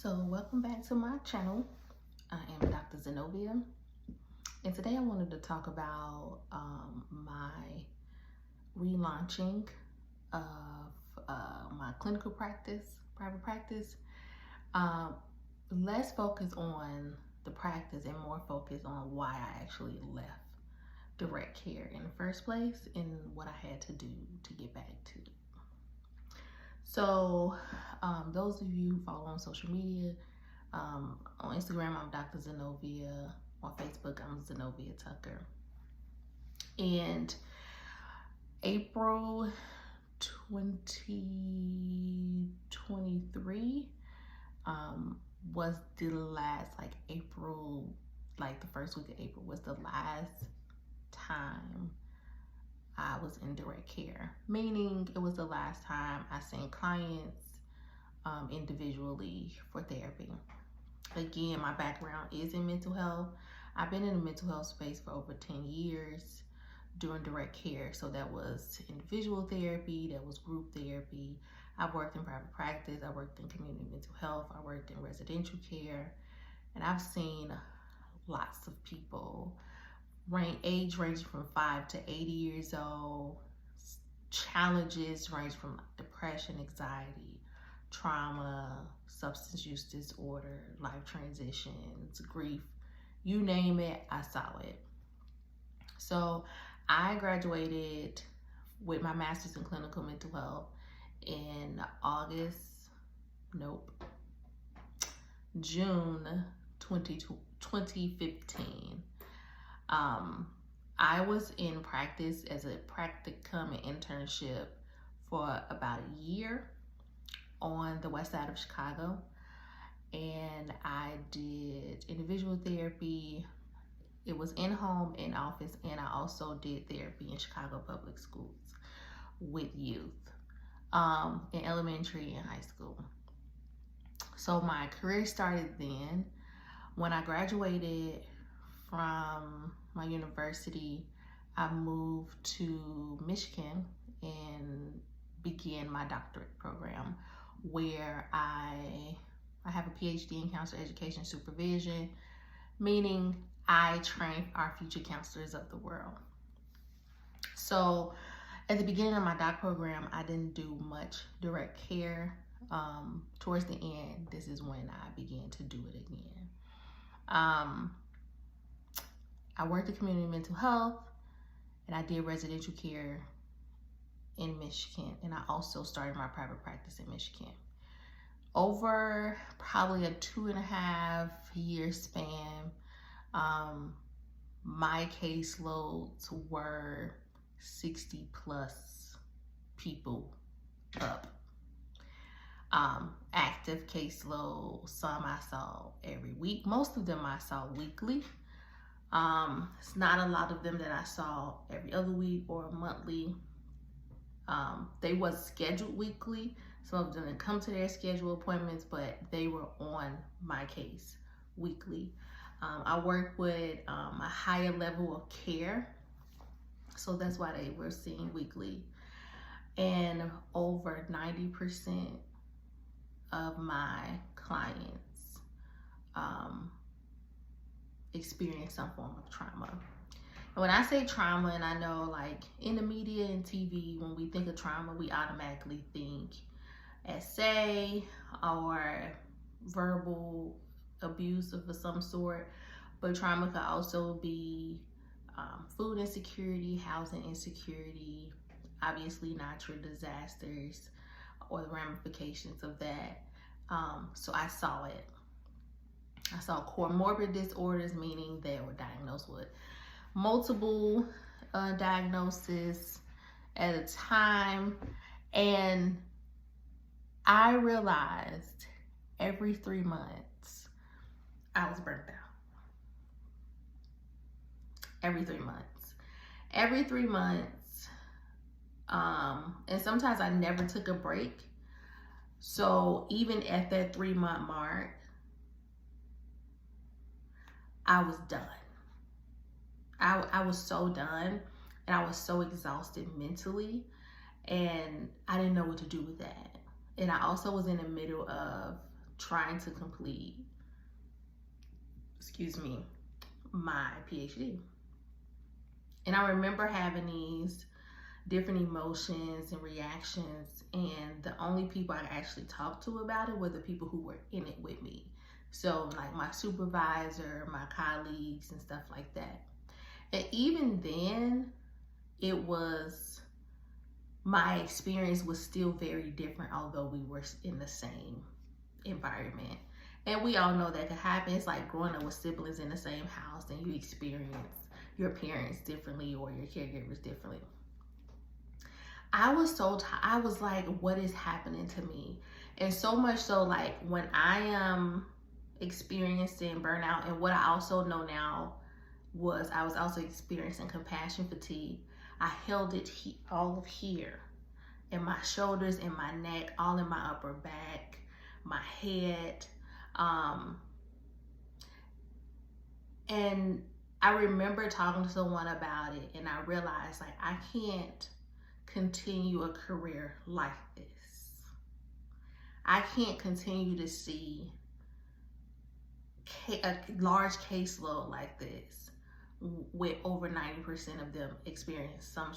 So welcome back to my channel. I am Dr. Zenobia, and today I wanted to talk about my relaunching of my clinical practice, private practice. Less focus on the practice and more focus on why I actually left direct care in the first place and what I had to do to get back to it. So those of you who follow on social media, on Instagram, I'm Dr. Zenobia. On Facebook, I'm Zenobia Tucker. And April 2023 was the last, the first week of April was the last time I was in direct care, meaning it was the last time I seen clients individually for therapy. Again, my background is in mental health. I've been in the mental health space for over 10 years doing direct care. So that was individual therapy, that was group therapy. I worked in private practice, I worked in community mental health, I worked in residential care, and I've seen lots of people, age ranging from 5 to 80 years old, challenges range from depression, anxiety, trauma, substance use disorder, life transitions, grief, you name it, I saw it. So I graduated with my master's in clinical mental health in June 2015. I was in practice as a practicum and internship for about a year on the west side of Chicago, and I did individual therapy. It was in-home, in office, and I also did therapy in Chicago public schools with youth in elementary and high school. So my career started then. When I graduated from my university, I moved to Michigan and began my doctorate program, where I have a PhD in counselor education supervision, meaning I train our future counselors of the world. So at the beginning of my doc program, I didn't do much direct care. Towards the end, this is when I began to do it again. I worked in community mental health, and I did residential care in Michigan, and I also started my private practice in Michigan. Over probably a 2.5 year span, my caseloads were 60 plus people up. Active caseload, some I saw every week. Most of them I saw weekly. It's not a lot of them that I saw every other week or monthly. They was scheduled weekly. Some of them didn't come to their scheduled appointments, but they were on my case weekly. I work with a higher level of care, so that's why they were seen weekly. And over 90% of my clients experience some form of trauma. And when I say trauma, and I know like in the media and TV, when we think of trauma, we automatically think SA or verbal abuse of some sort, but trauma could also be food insecurity, housing insecurity, obviously natural disasters or the ramifications of that. So I saw it. I saw comorbid disorders, meaning they were diagnosed with multiple diagnoses at a time, and I realized every 3 months I was burnt out. Every 3 months. And sometimes I never took a break. So even at that 3-month mark, I was done. I was so done, and I was so exhausted mentally, and I didn't know what to do with that. And I also was in the middle of trying to complete, my PhD. And I remember having these different emotions and reactions, and the only people I actually talked to about it were the people who were in it with me. So like my supervisor, my colleagues, and stuff like that. And even then, my experience was still very different, although we were in the same environment. And we all know that could happen. It's like growing up with siblings in the same house, and you experience your parents differently or your caregivers differently. I was like, what is happening to me? And so much so, like, when I am experiencing burnout, and what I also know now was I was also experiencing compassion fatigue. I held it all of here, in my shoulders, in my neck, all in my upper back, my head. And I remember talking to someone about it, and I realized, like, I can't continue a career like this. I can't continue to see a large caseload like this with over 90% of them experience some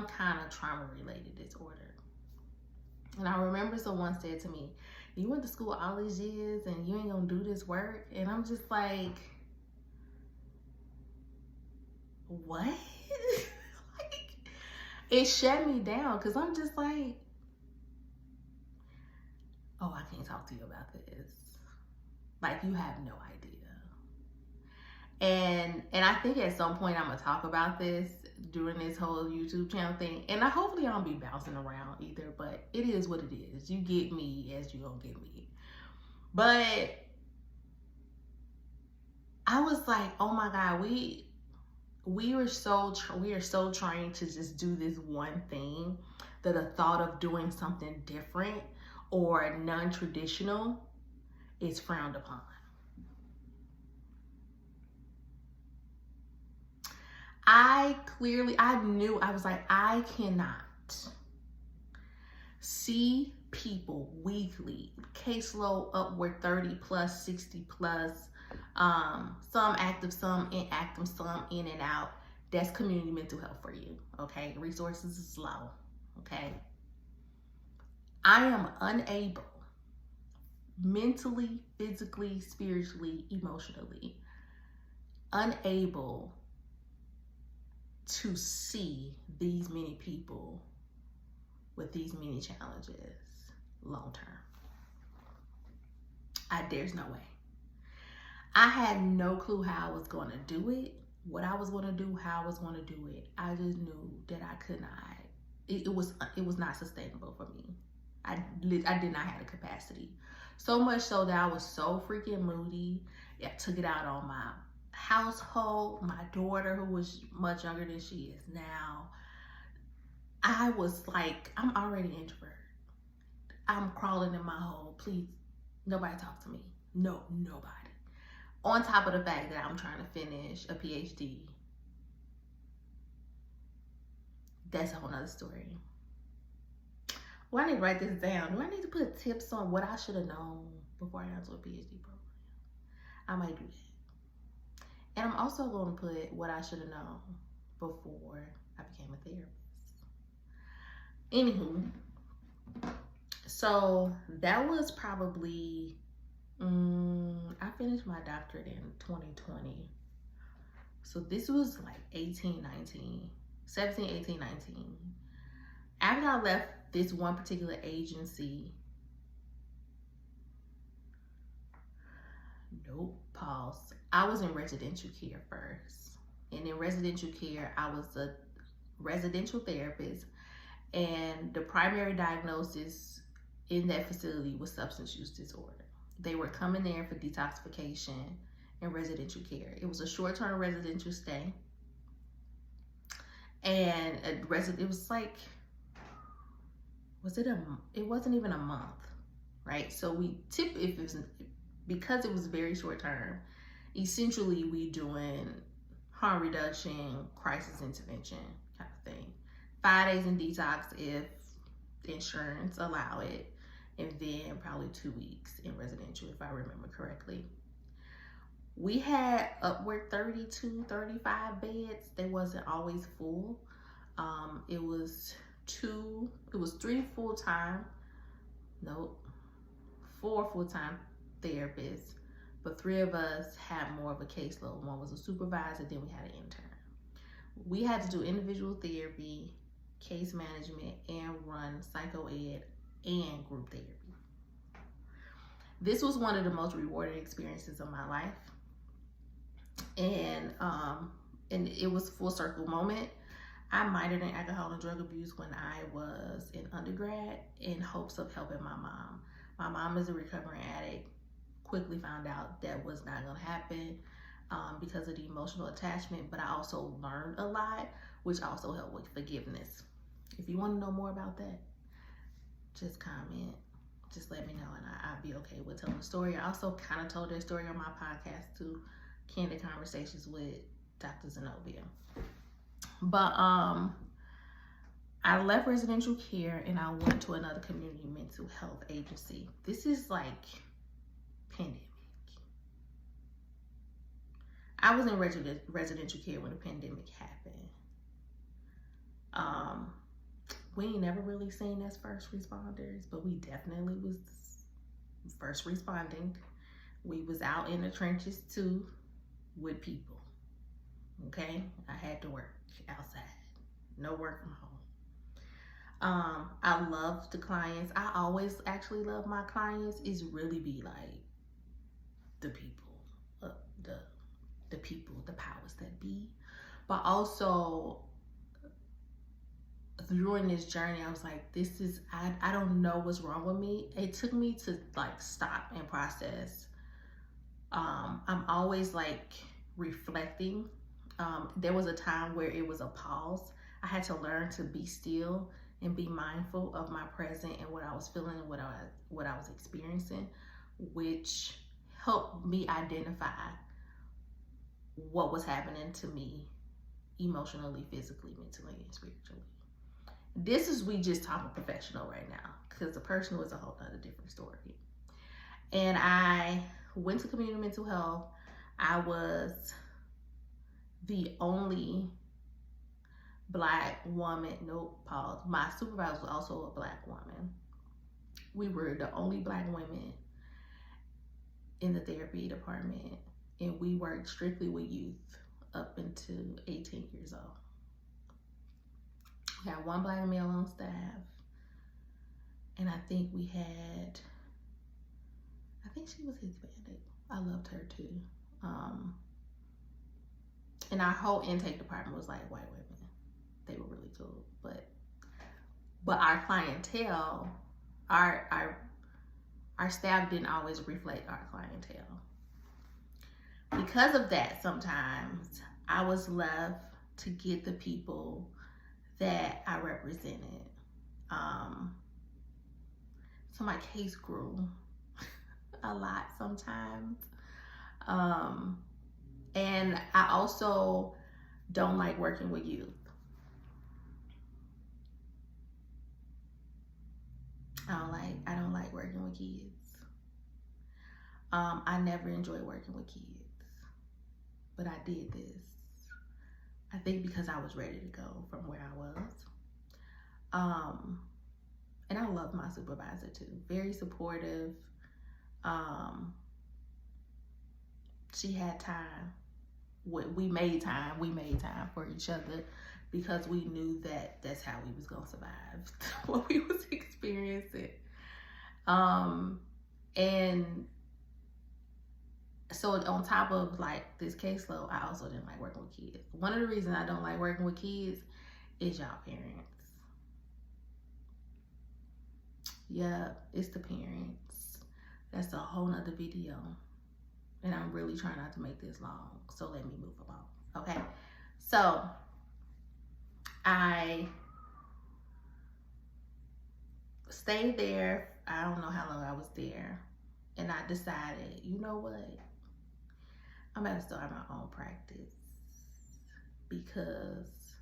kind of trauma-related disorder. And I remember someone said to me, you went to school all these years and you ain't gonna do this work? And I'm just like, what? Like, it shut me down, because I'm just like, oh, I can't talk to you about this. Like, you have no idea. And I think at some point I'm gonna talk about this during this whole YouTube channel thing. And hopefully I don't be bouncing around either, but it is what it is. You get me as you gonna get me. But I was like, oh my God, we are so trained to just do this one thing, that the thought of doing something different or non-traditional is frowned upon. I was like, I cannot see people weekly, caseload upward 30 plus, 60 plus, some active, some inactive, some in and out. That's community mental health for you, okay? Resources is low, okay? I am unable, mentally, physically, spiritually, emotionally, unable to see these many people with these many challenges long term. There's no way. I had no clue how I was going to do it, what I was going to do, how I was going to do it. I just knew that I could not. It was not sustainable for me. I did not have the capacity. So much so that I was so freaking moody. I took it out on my household, my daughter, who was much younger than she is now. I was like, I'm already an introvert. I'm crawling in my hole. Please, nobody talk to me. No, nobody. On top of the fact that I'm trying to finish a PhD. That's a whole nother story. Well, I need to write this down. Do I need to put tips on what I should have known before I got into a PhD program? I might do that. And I'm also going to put what I should have known before I became a therapist. Anywho, so that was probably, I finished my doctorate in 2020. So this was like 17, 18, 19. After I left this one particular agency, pause. I was in residential care first. And in residential care, I was a residential therapist. And the primary diagnosis in that facility was substance use disorder. They were coming there for detoxification and residential care. It was a short-term residential stay. And it was like, it wasn't even a month, right? So because it was very short term, essentially we doing harm reduction, crisis intervention kind of thing. 5 days in detox if insurance allow it, and then probably 2 weeks in residential, if I remember correctly. We had upward 32, 35 beds. They wasn't always full. It was 3 full-time, nope, 4 full-time therapists, but 3 of us had more of a caseload. One was a supervisor, then we had an intern. We had to do individual therapy, case management, and run psychoed and group therapy. This was one of the most rewarding experiences of my life. And it was a full circle moment. I minored in alcohol and drug abuse when I was in undergrad in hopes of helping my mom. My mom is a recovering addict. Quickly found out that was not going to happen because of the emotional attachment, but I also learned a lot, which also helped with forgiveness. If you want to know more about that, just comment. Just let me know, and I'll be okay with telling the story. I also kind of told that story on my podcast too, Candid Conversations with Dr. Zenobia. But I left residential care and I went to another community mental health agency. This is like pandemic. I was in residential care when the pandemic happened. We ain't never really seen as first responders, but we definitely was first responding. We was out in the trenches too with people. Okay, I had to work outside, no work from home. I love the clients. I always actually love my clients. Is really be like the people, the people, the powers that be. But also during this journey, I was like, I don't know what's wrong with me. It took me to like stop and process. I'm always like reflecting. There was a time where it was a pause. I had to learn to be still and be mindful of my present and what I was feeling and what I was experiencing, which helped me identify what was happening to me emotionally, physically, mentally, and spiritually. We just talking professional right now, because the personal is a whole other different story. And I went to community mental health. I was the only Black woman, my supervisor was also a Black woman. We were the only Black women in the therapy department, and we worked strictly with youth up until 18 years old. We had 1 Black male on staff, and I think she was Hispanic. I loved her too. And our whole intake department was like white women. They were really cool, but our clientele, our staff didn't always reflect our clientele. Because of that, sometimes I was left to get the people that I represented. So my case grew a lot sometimes. And I also don't like working with youth. I don't like working with kids. I never enjoyed working with kids, but I did this. I think because I was ready to go from where I was. And I love my supervisor too. Very supportive. She had time. We made time for each other because we knew that that's how we was gonna survive what we was experiencing. And so on top of like this caseload, I also didn't like working with kids. One of the reasons I don't like working with kids is y'all parents. Yeah, it's the parents. That's a whole nother video. And I'm really trying not to make this long, so let me move along. Okay, so I stayed there. I don't know how long I was there, and I decided, you know what? I'm going to start my own practice, because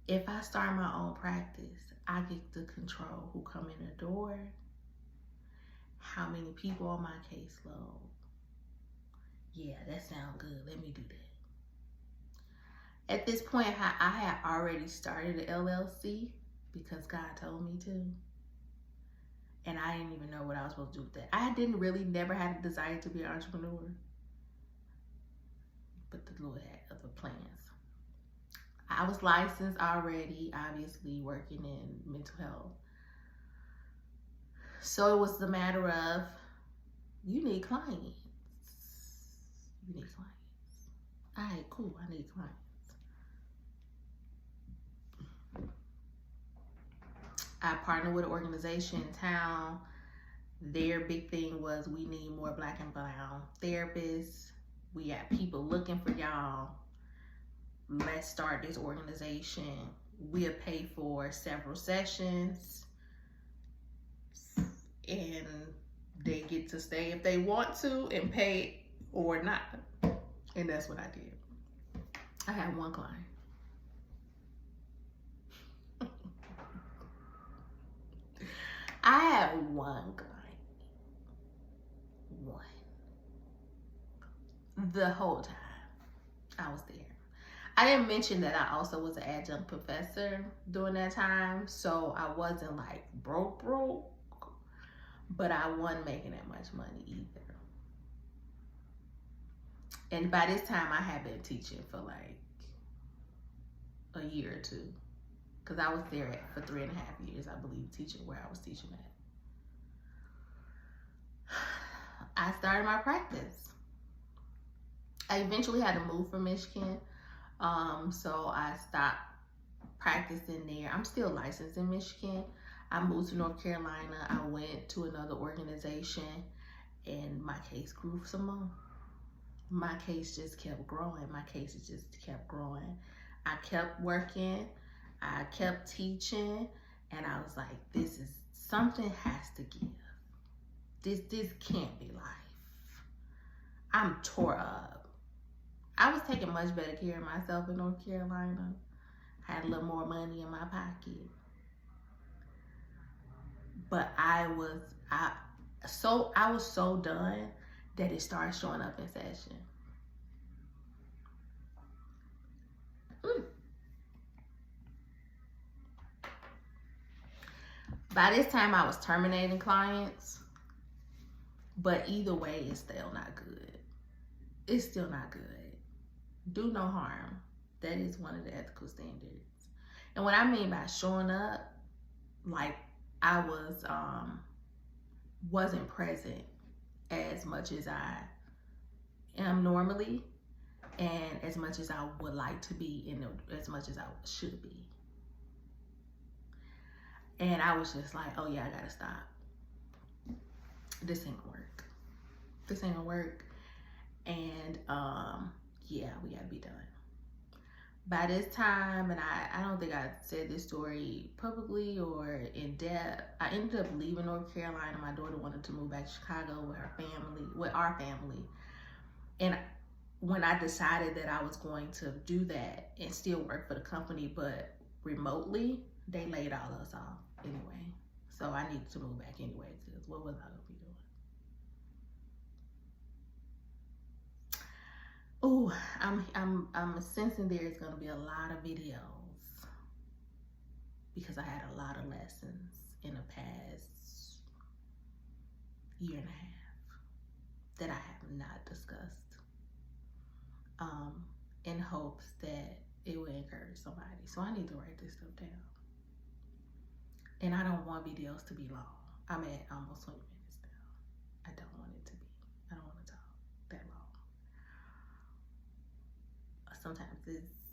if I start my own practice, I get to control who come in the door. how many people on my caseload. Yeah, that sounds good. Let me do that. At this point, I had already started an LLC because God told me to. And I didn't even know what I was supposed to do with that. I didn't really never had a desire to be an entrepreneur. But the Lord had other plans. I was licensed already, obviously working in mental health. So it was the matter of, you need clients. You need clients. All right, cool, I need clients. I partnered with an organization in town. Their big thing was, we need more Black and brown therapists. We got people looking for y'all. Let's start this organization. We'll pay for several sessions. And they get to stay if they want to and pay or not. And that's what I did. I had one client. I had one client. One. The whole time I was there. I didn't mention that I also was an adjunct professor during that time, so I wasn't like broke, but I wasn't making that much money either. And by this time, I had been teaching for like a year or two, because I was there for 3.5 years, I believe, teaching where I was teaching at. I started my practice. I eventually had to move from Michigan, so I stopped practicing there. I'm still licensed in Michigan. I moved to North Carolina. I went to another organization, and my case grew some more. My case just kept growing. My cases just kept growing. I kept working. I kept teaching, and I was like, this is, something has to give. This can't be life. I'm tore up. I was taking much better care of myself in North Carolina. Had a little more money in my pocket. But I was so done that it started showing up in session. By this time, I was terminating clients, but either way, it's still not good. It's still not good. Do no harm. That is one of the ethical standards. And what I mean by showing up, like I wasn't present as much as I am normally, and as much as I would like to be, and as much as I should be. And I was just like, oh yeah, I gotta stop. This ain't gonna work. This ain't gonna work. And yeah, we gotta be done. By this time, and I don't think I said this story publicly or in depth, I ended up leaving North Carolina. My daughter wanted to move back to Chicago with our family. And when I decided that I was going to do that and still work for the company, but remotely, they laid all of us off anyway. So I needed to move back anyway, because what was I gonna be doing? Oh, I'm sensing there's gonna be a lot of videos, because I had a lot of lessons in the past year and a half that I have not discussed, in hopes that it will encourage somebody. So I need to write this stuff down. And I don't want videos to be long. I'm at almost 20 minutes now. I don't want it to be. I don't want to talk that long. Sometimes it's,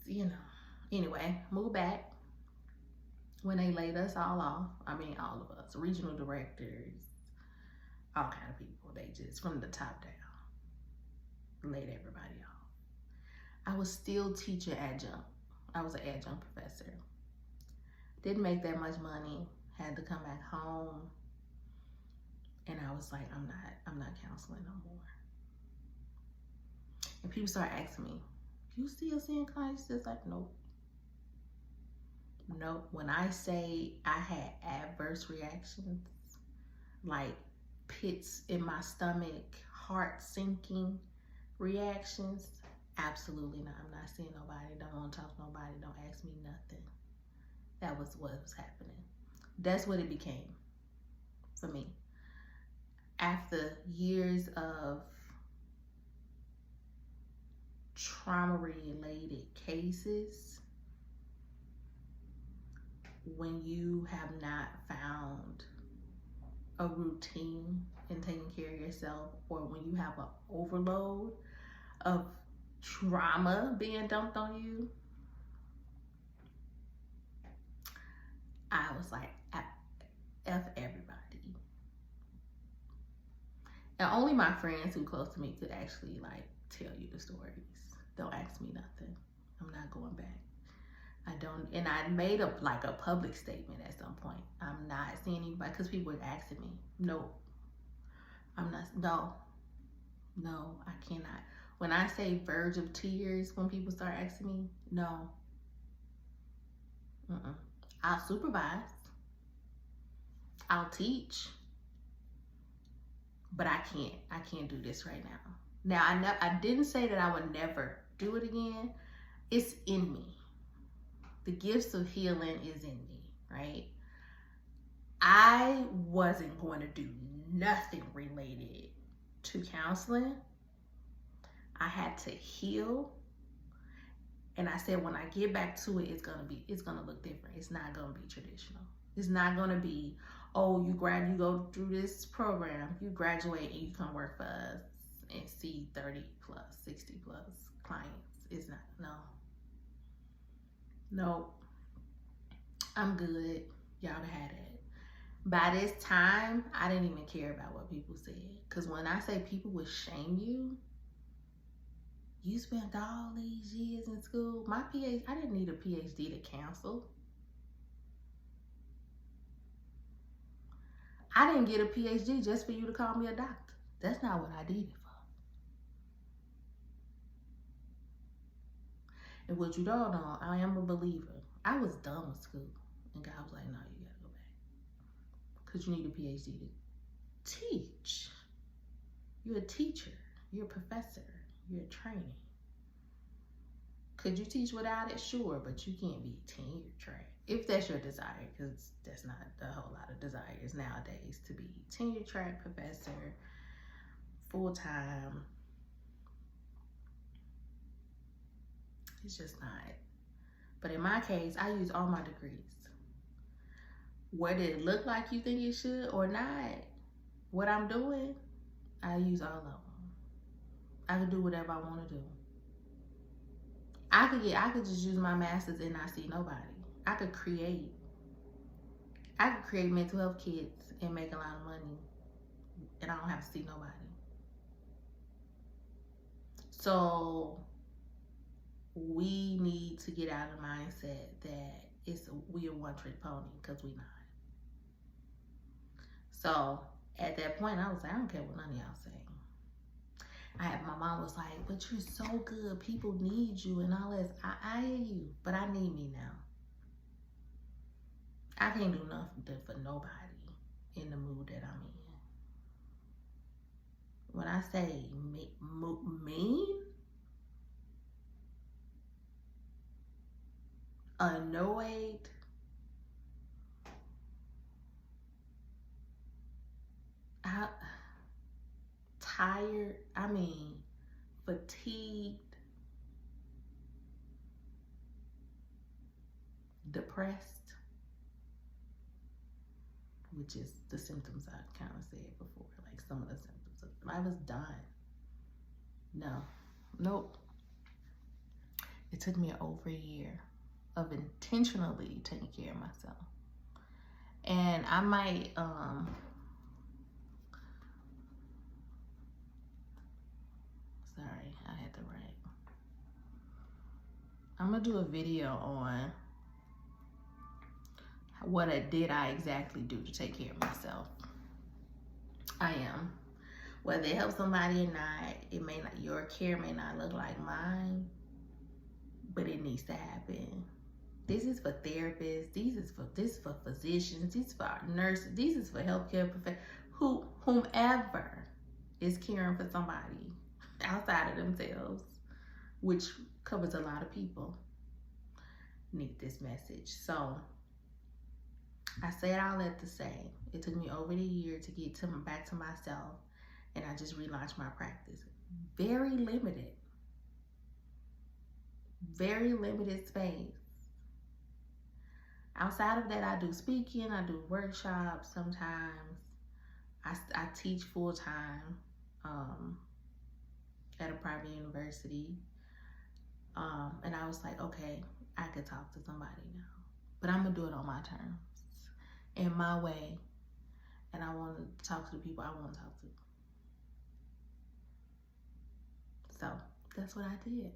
Anyway, move back. When they laid us all off, I mean all of us, regional directors, all kind of people, they just, from the top down, laid everybody off. I was still teaching adjunct. I was an adjunct professor. Didn't make that much money, had to come back home. And I was like, I'm not counseling no more. And people start asking me, you still seeing clients? Just like, nope. Nope. When I say I had adverse reactions, like pits in my stomach, heart sinking reactions? Absolutely not. I'm not seeing nobody, don't want to talk to nobody, don't ask me nothing. That was what was happening. That's what it became for me. After years of trauma-related cases, when you have not found a routine in taking care of yourself, or when you have an overload of trauma being dumped on you, I was like, F everybody. And only my friends who close to me could actually like tell you the stories. Don't ask me nothing. I'm not going back. I don't, and I made up like a public statement at some point. I'm not seeing anybody, because people were asking me. No, I'm not, no, I cannot. When I say verge of tears, when people start asking me, no. I'll supervise. I'll teach. But I can't do this right now. Now, I didn't say that I would never do it again. It's in me. The gifts of healing is in me, right? I wasn't going to do nothing related to counseling. I had to heal. And I said, when I get back to it, it's gonna look different. It's not gonna be traditional. It's not gonna be, oh, you go through this program, you graduate and you come work for us and see 30 plus, 60 plus clients. It's not, no, I'm good. Y'all had it. By this time, I didn't even care about what people said. Because when I say people would shame you, you spent all these years in school. I didn't need a PhD to counsel. I didn't get a PhD just for you to call me a doctor. That's not what I did it for. And what you don't know, I am a believer. I was done with school. And God was like, no, you gotta go back. Because you need a PhD to teach. You're a teacher. You're a professor. You're a trainee. Could you teach without it? Sure, but you can't be tenure track. If that's your desire, because that's not a whole lot of desires nowadays to be tenure track professor, full-time. It's just not. But in my case, I use all my degrees. Whether it look like you think it should or not, what I'm doing, I use all of them. I can do whatever I want to do. I could just use my master's and not see nobody. I could create mental health kits and make a lot of money, and I don't have to see nobody. So we need to get out of the mindset that we are one-trick pony, because we not. So at that point, I was like, I don't care what none of y'all say. My mom was like, but you're so good. People need you and all this. I hear you, but I need me now. I can't do nothing for nobody in the mood that I'm in. When I say mean, annoyed, tired, fatigued, depressed, which is the symptoms I kind of said before, like some of the symptoms. I was done. Nope. It took me over a year of intentionally taking care of myself. And I might, sorry, I had to write. I'm gonna do a video on what did I exactly do to take care of myself. I am. Whether it helps somebody or not, your care may not look like mine, but it needs to happen. This is for therapists. This is for physicians. This is for nurses. This is for healthcare professionals. whomever is caring for somebody outside of themselves, which covers a lot of people, need this message. So I said all that to say it took me over the year to get back to myself, and I just relaunched my practice. Very limited space. Outside of that, I do speaking, I do workshops sometimes. I teach full time at a private university. And I was like, okay, I could talk to somebody now, but I'm gonna do it on my terms, in my way, and I want to talk to the people I want to talk to. So that's what I did.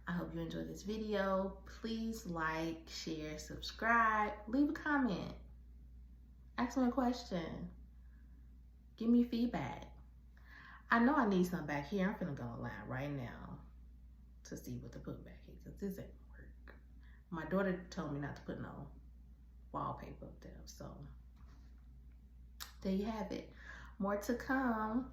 I hope you enjoyed this video. Please like, share, subscribe, leave a comment, ask me a question, give me feedback. I know I need something back here. I'm finna go online right now to see what to put back here, because this ain't work. My daughter told me not to put no wallpaper up there, so there you have it. More to come.